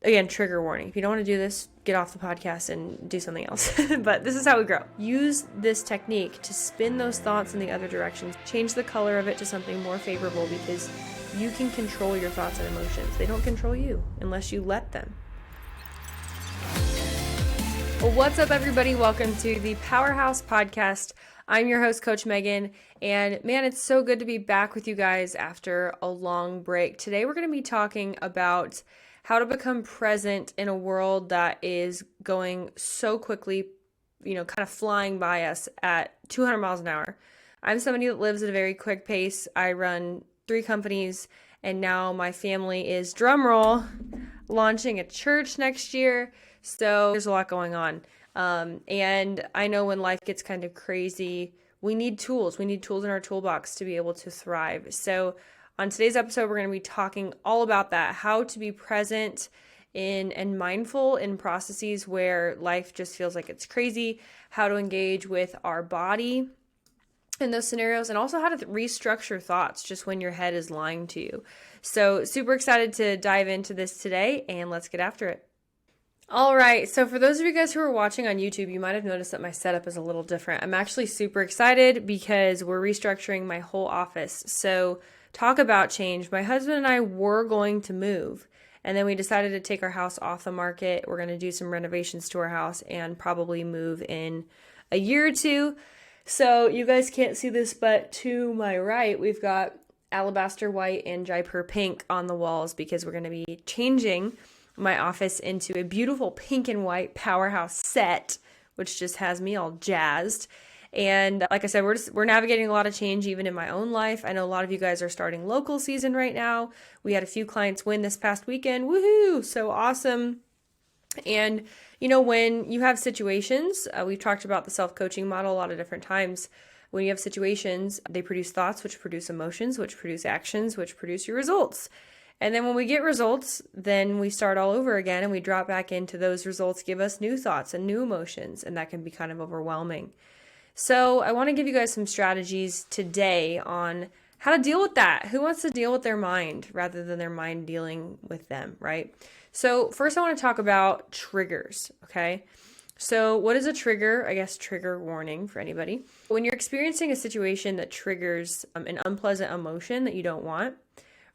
Again, trigger warning. If you don't want to do this, get off the podcast and do something else. But this is how we grow. Use this technique to spin those thoughts in the other directions. Change the color of it to something more favorable, because you can control your thoughts and emotions. They don't control you unless you let them. Well, what's up, everybody? Welcome to the Powerhouse Podcast. I'm your host, Coach Megan, and man, it's so good to be back with you guys after a long break. Today, we're going to be talking about how to become present in a world that is going so quickly, kind of flying by us at 200 miles an hour. I'm somebody that lives at a very quick pace. I run 3 companies, and now my family is, drumroll, launching a church next year. So there's a lot going on. And I know when life gets kind of crazy, we need tools. We need tools in our toolbox to be able to thrive. So on today's episode, we're going to be talking all about that, how to be present in and mindful in processes where life just feels like it's crazy, how to engage with our body in those scenarios, and also how to restructure thoughts just when your head is lying to you. So super excited to dive into this today, and let's get after it. All right, so for those of you guys who are watching on YouTube, you might have noticed that my setup is a little different. I'm actually super excited because we're restructuring my whole office. So talk about change. My husband and I were going to move, and then we decided to take our house off the market. We're going to do some renovations to our house and probably move in a year or two. So you guys can't see this, but to my right, we've got alabaster white and Jaipur pink on the walls because we're going to be changing my office into a beautiful pink and white powerhouse set, which just has me all jazzed. And like I said, we're navigating a lot of change even in my own life. I know a lot of you guys are starting local season right now. We had a few clients win this past weekend. Woohoo! So awesome. And when you have situations, we've talked about the self-coaching model a lot of different times. When you have situations, they produce thoughts, which produce emotions, which produce actions, which produce your results. And then when we get results, then we start all over again and we drop back into those results, give us new thoughts and new emotions, and that can be kind of overwhelming. So I want to give you guys some strategies today on how to deal with that. Who wants to deal with their mind rather than their mind dealing with them, right? So first I want to talk about triggers, okay? So what is a trigger? I guess trigger warning for anybody. When you're experiencing a situation that triggers an unpleasant emotion that you don't want,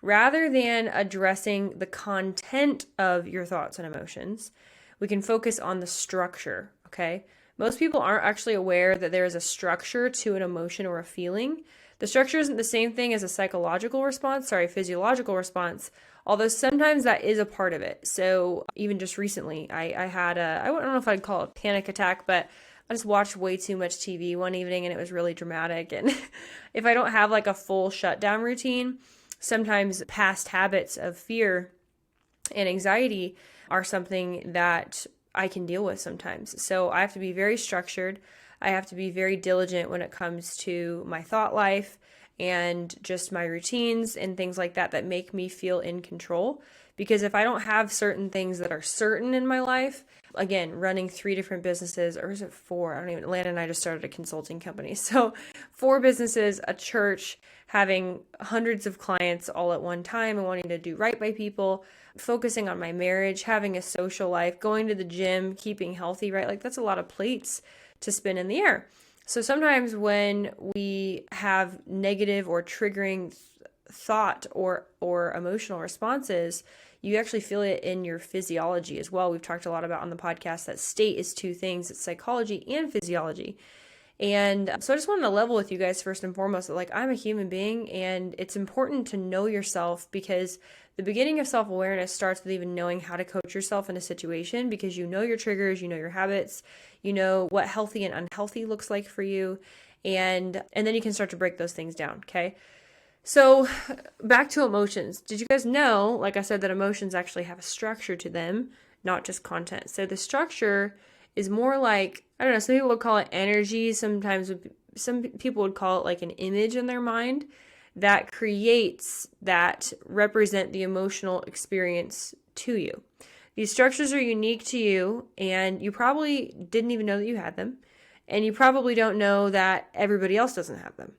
rather than addressing the content of your thoughts and emotions, we can focus on the structure, okay? Most people aren't actually aware that there is a structure to an emotion or a feeling. The structure isn't the same thing as a physiological response, although sometimes that is a part of it. So even just recently, I had I don't know if I'd call it a panic attack, but I just watched way too much TV one evening and it was really dramatic. And if I don't have like a full shutdown routine, sometimes past habits of fear and anxiety are something that I can deal with sometimes. So I have to be very structured. I have to be very diligent when it comes to my thought life and just my routines and things like that that make me feel in control. Because if I don't have certain things that are certain in my life, again, running 3 different businesses, or is it 4? Atlanta and I just started a consulting company. So 4 businesses, a church, having hundreds of clients all at one time and wanting to do right by people, focusing on my marriage, having a social life, going to the gym, keeping healthy, right? Like that's a lot of plates to spin in the air. So sometimes when we have negative or triggering thought or emotional responses, you actually feel it in your physiology as well. We've talked a lot about on the podcast that state is 2 things. It's psychology and physiology. And so I just wanted to level with you guys first and foremost that I'm a human being, and it's important to know yourself, because the beginning of self-awareness starts with even knowing how to coach yourself in a situation, because you know your triggers, you know your habits, you know what healthy and unhealthy looks like for you, and then you can start to break those things down, okay? So back to emotions. Did you guys know, like I said, that emotions actually have a structure to them, not just content? So the structure is more like, I don't know, some people would call it energy. Sometimes some people would call it like an image in their mind that creates, that represent the emotional experience to you. These structures are unique to you, and you probably didn't even know that you had them. And you probably don't know that everybody else doesn't have them.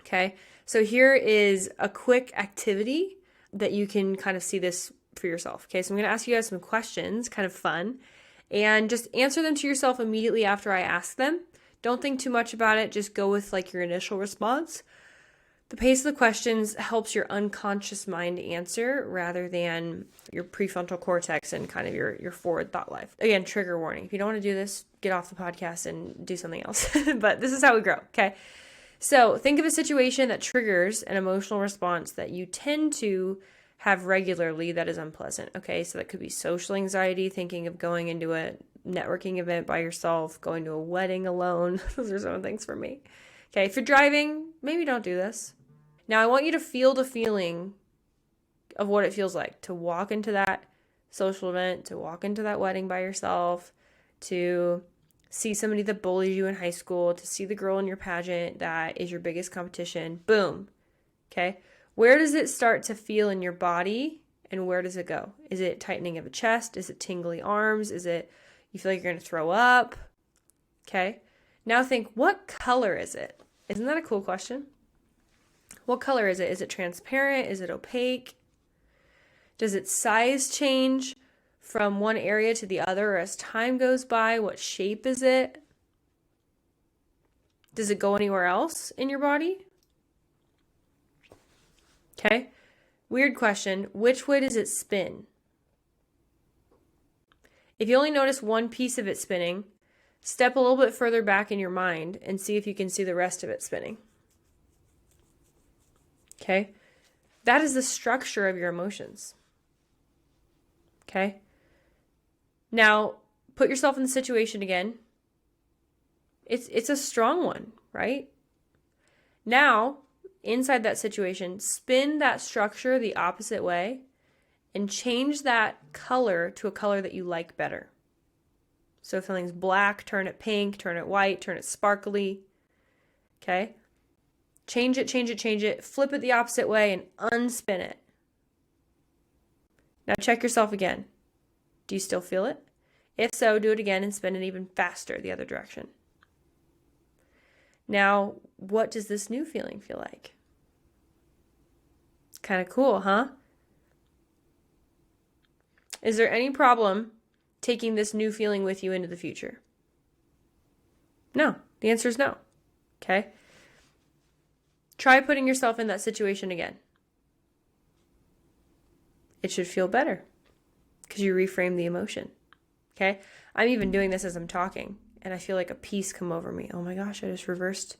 Okay, so here is a quick activity that you can kind of see this for yourself. Okay, so I'm going to ask you guys some questions, kind of fun, and just answer them to yourself immediately after I ask them. Don't think too much about it. Just go with like your initial response. The pace of the questions helps your unconscious mind answer rather than your prefrontal cortex and kind of your forward thought life. Again, trigger warning. If you don't want to do this, get off the podcast and do something else. But this is how we grow, okay? So think of a situation that triggers an emotional response that you tend to have regularly that is unpleasant, okay? So that could be social anxiety, thinking of going into a networking event by yourself, going to a wedding alone. Those are some of the things for me. Okay, if you're driving, maybe don't do this. Now, I want you to feel the feeling of what it feels like to walk into that social event, to walk into that wedding by yourself, to see somebody that bullied you in high school, to see the girl in your pageant that is your biggest competition. Boom. Okay. Where does it start to feel in your body and where does it go? Is it tightening of the chest? Is it tingly arms? Is it you feel like you're going to throw up? Okay. Now think, what color is it? Isn't that a cool question? What color is it? Is it transparent? Is it opaque? Does its size change from one area to the other as time goes by? What shape is it? Does it go anywhere else in your body? Okay. Weird question. Which way does it spin? If you only notice one piece of it spinning, step a little bit further back in your mind and see if you can see the rest of it spinning. Okay? That is the structure of your emotions. Okay? Now, put yourself in the situation again. It's a strong one, right? Now, inside that situation, spin that structure the opposite way and change that color to a color that you like better. So if something's black, turn it pink, turn it white, turn it sparkly. Okay? Change it, flip it the opposite way and unspin it. Now check yourself again. Do you still feel it? If so, do it again and spin it even faster the other direction. Now, what does this new feeling feel like? Kind of cool, huh? Is there any problem taking this new feeling with you into the future? No. The answer is no. Okay? Try putting yourself in that situation again. It should feel better because you reframe the emotion. Okay? I'm even doing this as I'm talking and I feel like a peace come over me. Oh my gosh, I just reverse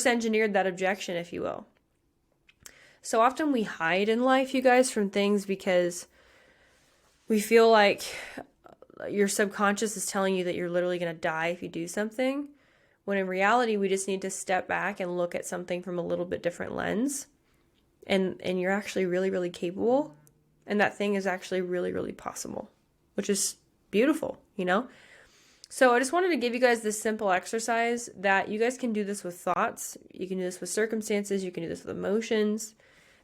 engineered that objection, if you will. So often we hide in life, you guys, from things because we feel like your subconscious is telling you that you're literally going to die if you do something. When in reality, we just need to step back and look at something from a little bit different lens. And you're actually really, really capable. And that thing is actually really, really possible, which is beautiful, you know? So I just wanted to give you guys this simple exercise that you guys can do this with thoughts. You can do this with circumstances. You can do this with emotions.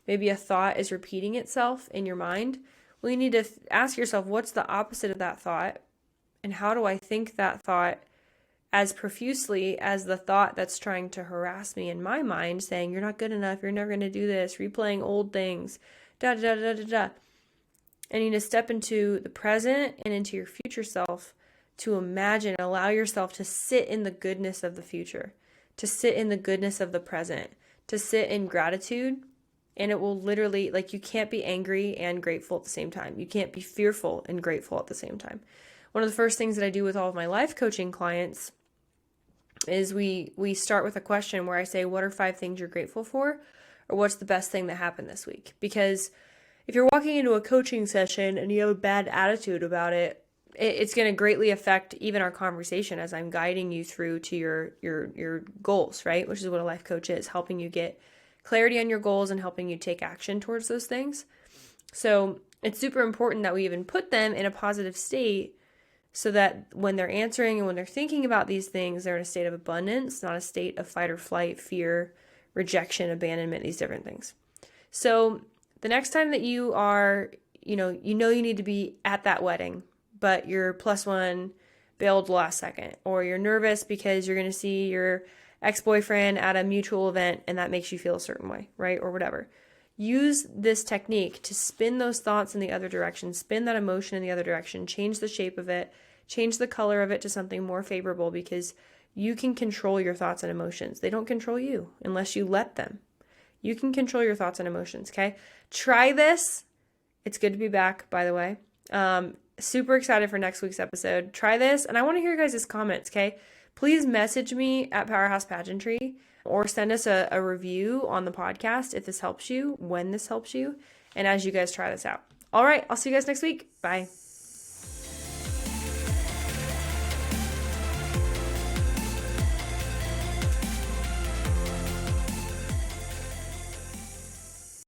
Maybe a thought is repeating itself in your mind. Well, you need to ask yourself, what's the opposite of that thought? And how do I think that thought as profusely as the thought that's trying to harass me in my mind, saying, you're not good enough, you're never going to do this, replaying old things, da da da da da. And you need to step into the present and into your future self to imagine, allow yourself to sit in the goodness of the future, to sit in the goodness of the present, to sit in gratitude. And it will literally, like, you can't be angry and grateful at the same time. You can't be fearful and grateful at the same time. One of the first things that I do with all of my life coaching clients is we start with a question where I say, what are 5 things you're grateful for? Or what's the best thing that happened this week? Because if you're walking into a coaching session and you have a bad attitude about it, it's going to greatly affect even our conversation as I'm guiding you through to your goals, right? Which is what a life coach is, helping you get clarity on your goals and helping you take action towards those things. So it's super important that we even put them in a positive state so that when they're answering and when they're thinking about these things, they're in a state of abundance, not a state of fight or flight, fear, rejection, abandonment, these different things. So the next time that you are, you need to be at that wedding, but your +1 bailed last second, or you're nervous because you're going to see your ex-boyfriend at a mutual event and that makes you feel a certain way, right? Or whatever. use this technique to spin those thoughts in the other direction, spin that emotion in the other direction, change the shape of it, change the color of it to something more favorable, because you can control your thoughts and emotions. They don't control you unless you let them. You can control your thoughts and emotions, okay? Try this. It's good to be back, by the way. Super excited for next week's episode. Try this, and I want to hear your guys' comments, okay? Please message me at Powerhouse Pageantry or send us a review on the podcast if this helps you, when this helps you, and as you guys try this out. All right, I'll see you guys next week. Bye.